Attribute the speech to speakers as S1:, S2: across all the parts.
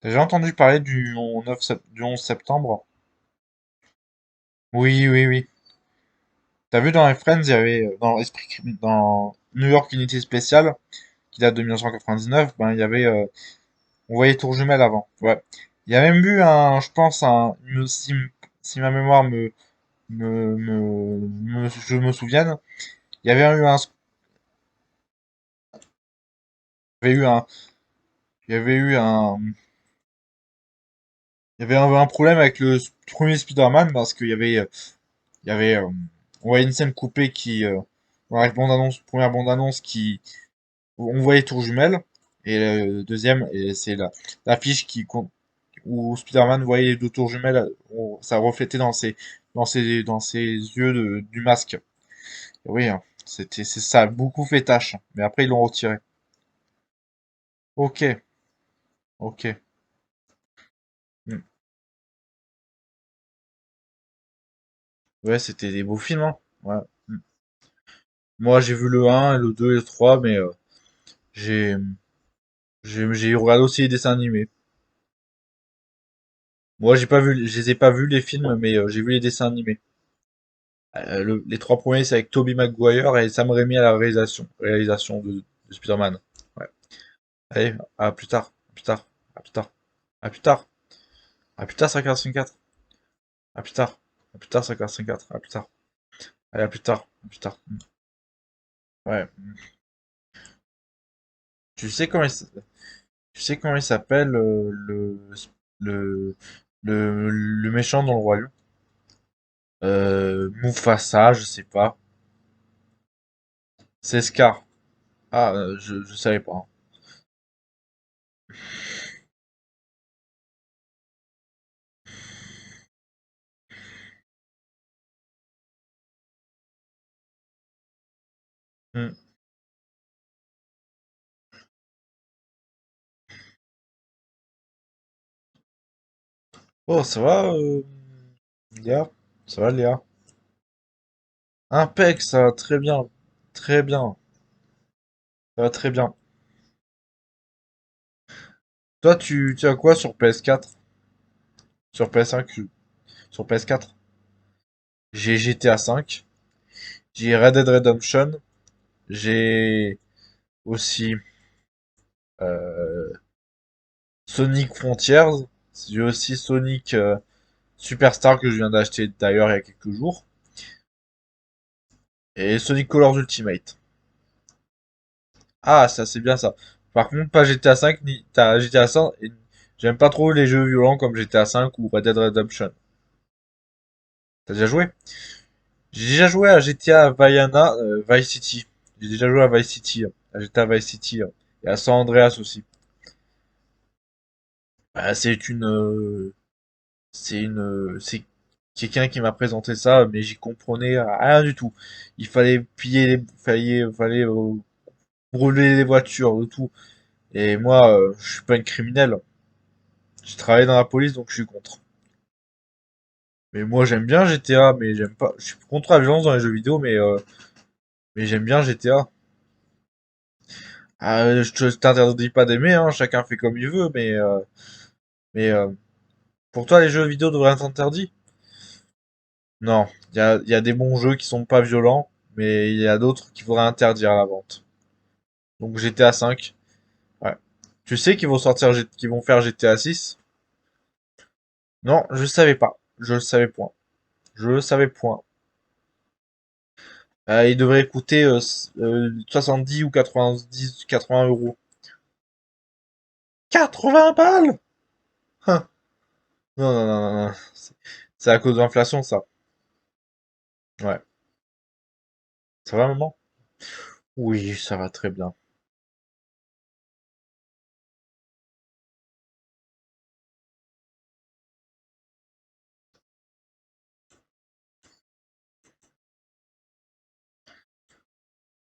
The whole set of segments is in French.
S1: T'as déjà entendu parler du 11 septembre? Oui, oui, oui. T'as vu dans les Friends, il y avait dans New York Unité Spéciale, qui date de 1999, ben il y avait, on voyait Tour Jumelle avant. Ouais. Il y a même eu un, je pense, si ma mémoire je me souvienne, il y avait eu un, il y avait eu un, il y avait eu un, il y avait un problème avec le premier Spider-Man parce il y avait, on voyait une scène coupée dans la première bande-annonce où on voyait Tour Jumelle, et deuxième, et c'est l'affiche où Spider-Man voyait les deux tours jumelles, ça reflétait dans ses yeux du masque. Et oui, hein, ça a beaucoup fait tâche, mais après ils l'ont retiré. Ok, ok. Hmm. Ouais, c'était des beaux films, hein. Ouais. Hmm. Moi, j'ai vu le un, le 2 et le 3, mais j'ai, j'ai regardé aussi les dessins animés. Moi, je les ai pas vus les films, mais j'ai vu les dessins animés. Les trois premiers, c'est avec Tobey Maguire et Sam Raimi à la réalisation de Spider-Man. Ouais. Allez, à plus tard, à plus tard, à plus tard, à plus tard, à plus tard, 5h54, à plus tard, à plus tard, 5h54, à plus tard. Allez, à plus tard, à plus tard. Ouais. Tu sais comment tu sais comment il s'appelle le, le méchant dans le royaume? Mufasa, je sais pas. C'est Scar. Ah, je savais pas, hein. Hmm. Oh, ça va, Léa? Ça va, Léa? Impec, ça va très bien. Très bien. Ça va très bien. Toi, tu as quoi sur PS4? Sur PS5? Sur PS4? J'ai GTA 5. J'ai Red Dead Redemption. J'ai aussi euh, Sonic Frontiers. J'ai aussi Sonic Superstar que je viens d'acheter d'ailleurs il y a quelques jours. Et Sonic Colors Ultimate. Ah, ça c'est bien ça. Par contre, pas GTA 5 ni t'as GTA 5. Et j'aime pas trop les jeux violents comme GTA 5 ou Red Dead Redemption. T'as déjà joué? J'ai déjà joué à GTA Vice City. J'ai déjà joué à Vice City, à GTA Vice City, et à San Andreas aussi. Bah, c'est quelqu'un qui m'a présenté ça, mais j'y comprenais rien du tout. Il fallait fallait brûler les voitures, de tout. Et moi, je suis pas une criminelle. Je travaille dans la police, donc je suis contre. Mais moi, j'aime bien GTA, mais j'aime pas. Je suis contre la violence dans les jeux vidéo, mais j'aime bien GTA. Ah, je t'interdis pas d'aimer, hein, chacun fait comme il veut, mais pour toi, les jeux vidéo devraient être interdits? Non, il y a des bons jeux qui sont pas violents, mais il y a d'autres qu'il faudrait interdire à la vente. Donc GTA 5, ouais. Tu sais qu'ils vont faire GTA 6? Non, je savais pas. Je le savais point. Je le savais point. Il devrait coûter 70 ou 80 euros. 80 balles? Hein. Non, non, non, non, non. C'est à cause de l'inflation, ça. Ouais. Ça va, maman? Oui, ça va très bien.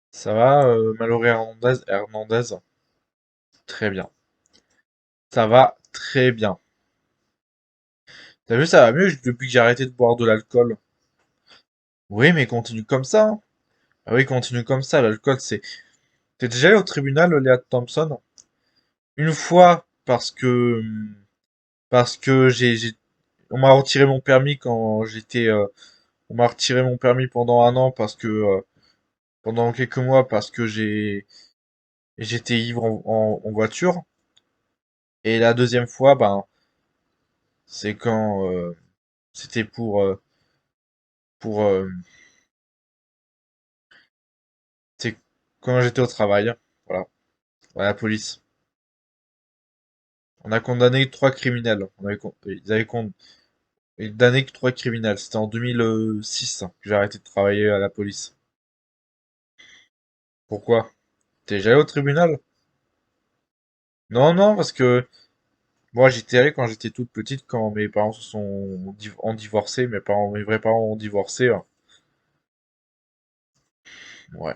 S1: Ça va, Mallory Hernandez? Très bien. Ça va très bien. T'as vu, ça va mieux depuis que j'ai arrêté de boire de l'alcool. Oui, mais continue comme ça, hein. Ah oui, continue comme ça. L'alcool, c'est. T'es déjà allé au tribunal, Léa Thompson? Une fois. parce que on m'a retiré mon permis on m'a retiré mon permis pendant un an parce que pendant quelques mois parce que j'étais ivre en voiture. Et la deuxième fois, ben, c'est quand c'était pour c'est quand j'étais au travail. Voilà, à la police. On a condamné trois criminels. Ils avaient condamné que trois criminels. C'était en 2006 que j'ai arrêté de travailler à la police. Pourquoi? T'es déjà allé au tribunal? Non, non, parce que moi j'étais allé quand j'étais toute petite, quand mes parents ont divorcé, mes vrais parents ont divorcé. Ouais,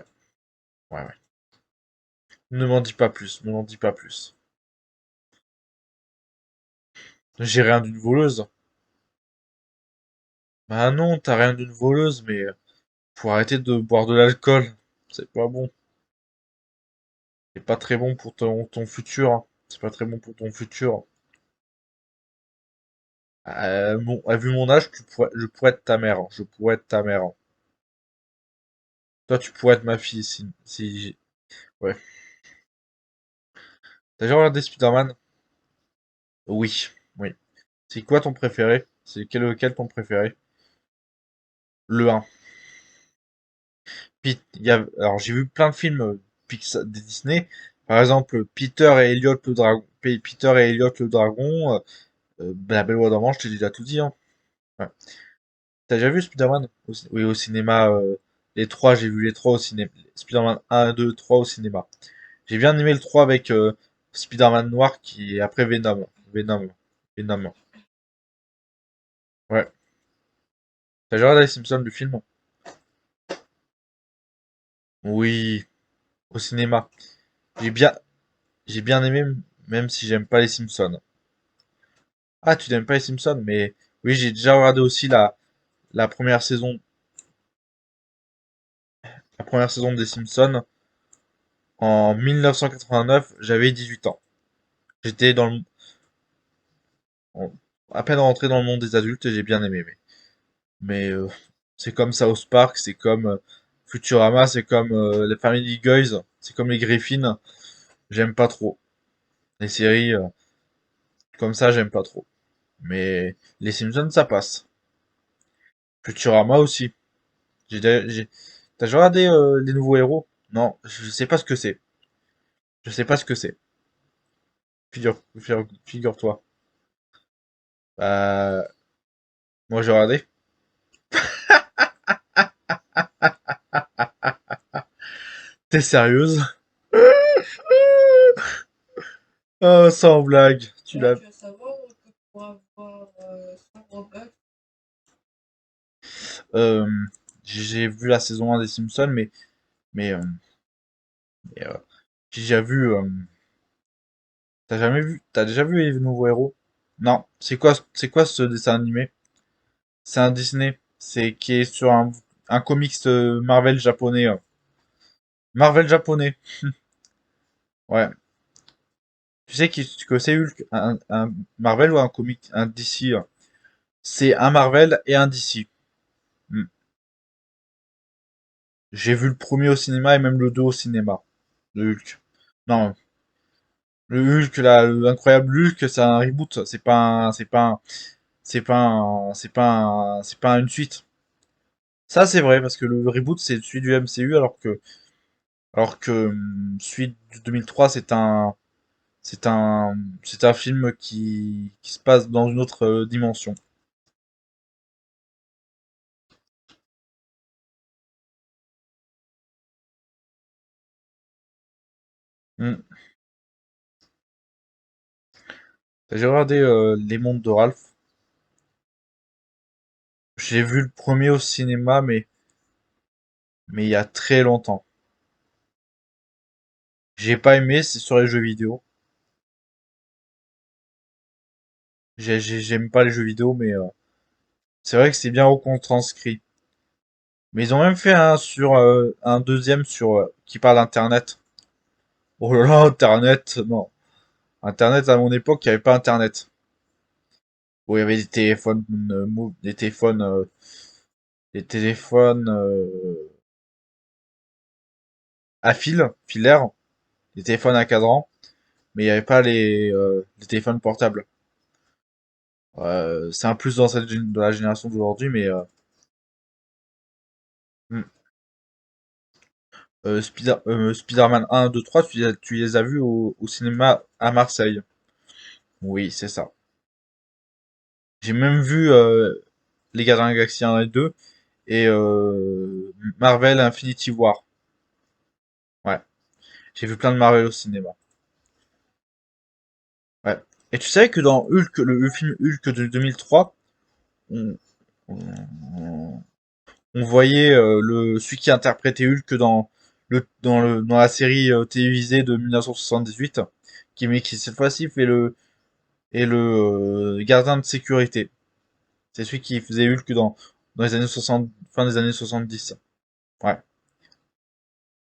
S1: ouais, ouais. Ne m'en dis pas plus, ne m'en dis pas plus. J'ai rien d'une voleuse. Bah non, t'as rien d'une voleuse, mais faut arrêter de boire de l'alcool. C'est pas bon. C'est pas très bon pour ton futur, hein. C'est pas très bon pour ton futur. Vu mon âge, je pourrais être ta mère, hein. Je pourrais être ta mère, hein. Toi, tu pourrais être ma fille ouais. T'as déjà regardé Spider-Man? Oui, oui. C'est quoi ton préféré? C'est lequel ton préféré? Le un. Alors j'ai vu plein de films Pixar, des Disney. Par exemple, Peter et Elliot le dragon, La Belle au Bois dormant, je t'ai déjà tout dit, hein. Ouais. T'as déjà vu Spider-Man? Oui, au cinéma, les trois, j'ai vu les trois au cinéma. Spider-Man 1, 2, 3 au cinéma. J'ai bien aimé le 3 avec Spider-Man noir qui est après Venom. Venom. Venom. Ouais. T'as déjà regardé les Simpsons, le film? Oui, au cinéma. J'ai bien, j'ai bien aimé, même si j'aime pas les Simpsons. Ah, tu n'aimes pas les Simpsons, mais oui, j'ai déjà regardé aussi la première saison, la première saison des Simpsons en 1989. J'avais 18 ans. J'étais en- à peine rentré dans le monde des adultes et j'ai bien aimé. Mais c'est comme South Park, c'est comme Futurama, c'est comme les Family Guys, c'est comme les Griffins. J'aime pas trop. Les séries comme ça, j'aime pas trop. Mais les Simpsons, ça passe. Futurama aussi. T'as déjà regardé les nouveaux héros? Non, je sais pas ce que c'est. Je sais pas ce que c'est. Figure-toi. Euh, moi j'ai regardé. T'es sérieuse? Oh, sans blague. Euh, j'ai vu la saison 1 des Simpsons, mais, euh, mais, j'ai déjà vu. T'as déjà vu les nouveaux héros? Non. C'est quoi ce dessin animé? C'est un Disney. C'est qui est sur un comics Marvel japonais. Marvel japonais. Ouais. Tu sais que c'est Hulk, un Marvel ou un comic, un DC? C'est un Marvel et un DC. Hmm. J'ai vu le premier au cinéma et même le 2 au cinéma. Le Hulk. Non, le Hulk, là, l'incroyable Hulk, c'est un reboot. C'est pas une suite. Ça, c'est vrai, parce que le reboot, c'est celui du MCU, alors que celui de 2003, c'est un, c'est un film qui se passe dans une autre dimension. Hmm. J'ai regardé Les Mondes de Ralph. J'ai vu le premier au cinéma, mais il y a très longtemps. J'ai pas aimé, c'est sur les jeux vidéo. J'aime pas les jeux vidéo, mais c'est vrai que c'est bien retranscrit. Mais ils ont même fait un deuxième qui parle Internet. Oh là là, Internet, non. Internet, à mon époque, il n'y avait pas Internet. Bon, il y avait des téléphones à filaire, des téléphones à cadran, mais il n'y avait pas les téléphones portables. C'est un plus dans de la génération d'aujourd'hui, mais hmm. Spider-Man 1, 2, 3, tu les as vus au cinéma à Marseille. Oui, c'est ça. J'ai même vu les Gardiens de la Galaxie 1 et 2 et Marvel Infinity War. Ouais, j'ai vu plein de Marvel au cinéma. Ouais. Et tu savais que dans Hulk, le film Hulk de 2003, on, on, on voyait celui qui interprétait Hulk dans la série télévisée de 1978, mais qui cette fois-ci est le gardien de sécurité. C'est celui qui faisait Hulk dans les années 60, fin des années 70. Ouais.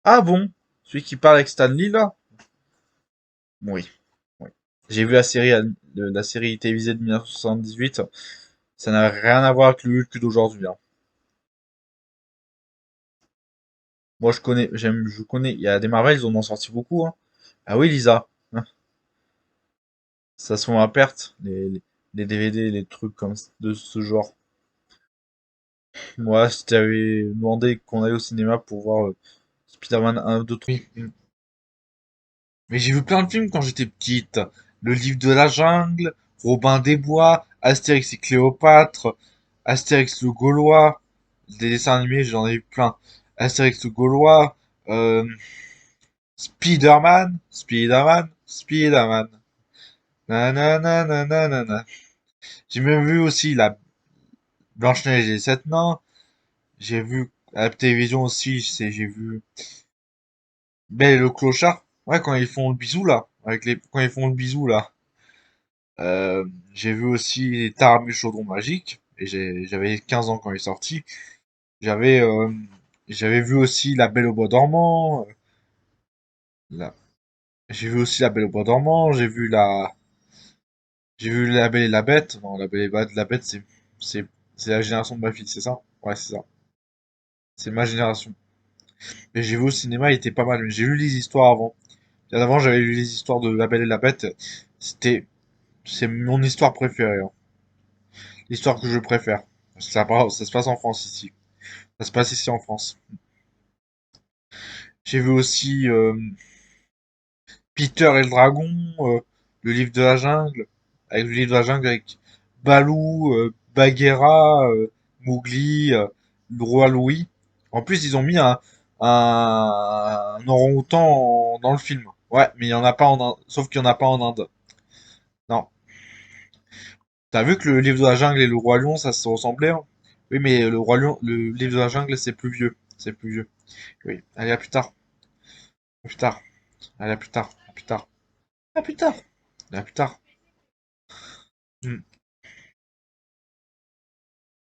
S1: Ah bon? Celui qui parle avec Stanley là? Oui. Oui. J'ai vu la série télévisée de 1978. Ça n'a rien à voir avec le Hulk d'aujourd'hui, hein. Moi, je connais. Il y a des Marvel, ils en ont sorti beaucoup, hein. Ah oui, Lisa. Hein. Ça se vend à perte, les DVD, les trucs de ce genre. Moi, si t'avais demandé qu'on aille au cinéma pour voir Spider-Man 1, 2, 3. Oui. Mais j'ai vu plein de films quand j'étais petite. Le livre de la jungle, Robin des Bois, Astérix et Cléopâtre, Astérix le Gaulois. Des dessins animés, j'en ai eu plein. Astérix le Gaulois, euh, Spider-Man, Spider-Man, Spider-Man. Nanana, nanana. J'ai même vu aussi la Blanche-Neige et les Sept Nains. J'ai vu à la télévision aussi, j'ai vu Belle et le Clochard. Ouais, quand ils font le bisou là, quand ils font le bisou là. Euh, j'ai vu aussi Taram et le Chaudron Magique, et j'avais 15 ans quand il est sorti. J'avais j'avais vu aussi La Belle au Bois dormant. La- J'ai vu aussi La Belle au Bois dormant. J'ai vu La Belle et la Bête. Non, La Belle et la Bête, c'est c'est la génération de ma fille, c'est ça? Ouais, c'est ça. C'est ma génération. Mais j'ai vu au cinéma, il était pas mal. J'ai lu les histoires avant. Bien avant, j'avais lu les histoires de La Belle et la Bête. C'était c'est mon histoire préférée, hein. L'histoire que je préfère. Ça se passe en France ici. Ça se passe ici en France. J'ai vu aussi Peter et le dragon, le livre de la jungle, avec le livre de la jungle avec Balou, Bagheera, Mowgli, le roi Louis. En plus, ils ont mis un orang-outan dans le film. Ouais, mais il y en a pas en Inde, sauf qu'il y en a pas en Inde. Non. T'as vu que le livre de la jungle et le roi lion, ça se ressemblait, hein? Oui, mais le roi lion, le livre de la jungle, c'est plus vieux. C'est plus vieux. Oui. Allez, à plus tard. À plus tard. Allez, à plus tard. À plus tard. À plus tard. À plus tard. Hmm.